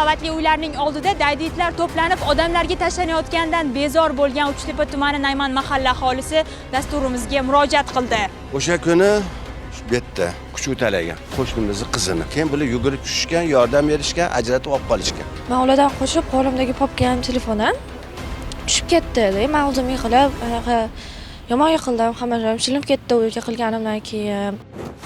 qavatli uylarning oldida daydi itlar to'planib odamlarga tashlanayotgandan bezor bo'lgan Uchtepa tumani Nayman mahalla aholisi dasturimizga murojaat qildi. O'sha kuni bu yerda Kuchutalagan qo'shnimizning qizini. Keyin bular yugurib tushishgan, yordam berishgan, ajratib olib qolishgan. Men ulardan qo'shib qo'limdagi popkam telefondan tushib ketdi. Men o'zim yiqilib, yomon yiqildim, xamirlarim shilinib ketdi uyga qilganimdan keyin.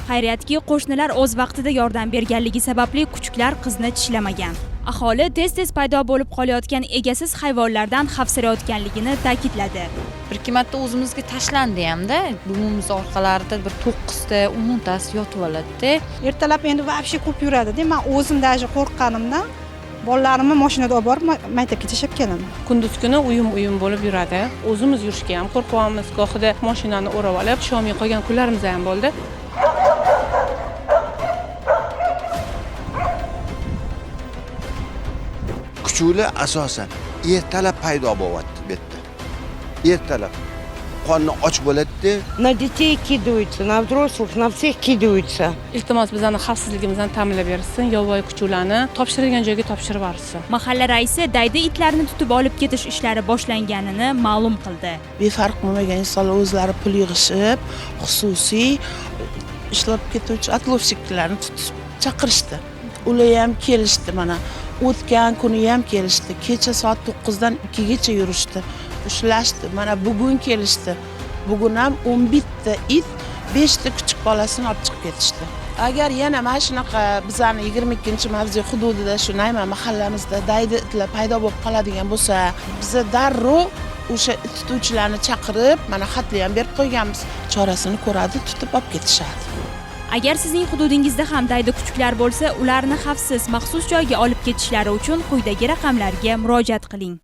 Xayriyatki, qo'shnilar o'z vaqtida yordam berganligi sababli kuchuklar qizni tishlamagan. Aholi tez-tez paydo bo'lib qolayotgan egasiz hayvonlardan xavfsirayotganligini ta'kidladi. Bir-ikki marta o'zimizga tashlandi hamda, buvimiz orqalarida bir 9 ta, 10 tasi yotib oladi-da. Ertalab endi vobshe ko'p yuradi-da. Men o'zim даже qo'rqqanimdan bolalarimni mashinada olib borib maktabga tashlab kelaman. Kunduz kuni uyum bo'lib yuradi. O'zimiz yurishga ham qo'rqyapmiz. Gohida mashinani o'rab olib, isholmay qolgan kunlarimiz ham bo'ldi. Kuchuklar asosan ertalab paydo bo'lyapti bu yerda. Ertalab qonni och bo'ladi. На детей кидаются, на взрослых, на всех кидаются. Iltimos bizning xavfsizligimizni ta'minlab bersin, yovvoyi kuchuklarni topshirilgan joyga topshirib yuborsin. Mahalla raisi daydi itlarni tutib olib ketish ishlari boshlanganini ma'lum qildi. Befarq bo'lmagan insonlar o'zlari pul yig'ishib, xususiy ishlab ketuvchi atlovsiklarni tutib chaqirishdi. Ular ham kelishdi mana. O'tgan kuni ham kelishdi. Kecha soat 9 dan 2 gacha yurishdi. Ushlashdi. Mana bugun kelishdi. Bugun ham 11 ta it, 5 ta kichik bolasini olib chiqib ketishdi. Agar yana mana shunaqa bizning 22-mavze hududida shu Nayman mahallamizda daydi itlar paydo bo'lib qoladigan bo'lsa, biz darrov o'sha it tutuvchilarni chaqirib, mana xatli ham berib qo'yganmiz. Chorasini ko'radi, tutib olib ketishadi. Agar sizning hududingizda ham daydi kuchuklar bo'lsa, ularni xavfsiz maxsus joyga olib ketishlari uchun quyidagi raqamlarga murojaat qiling.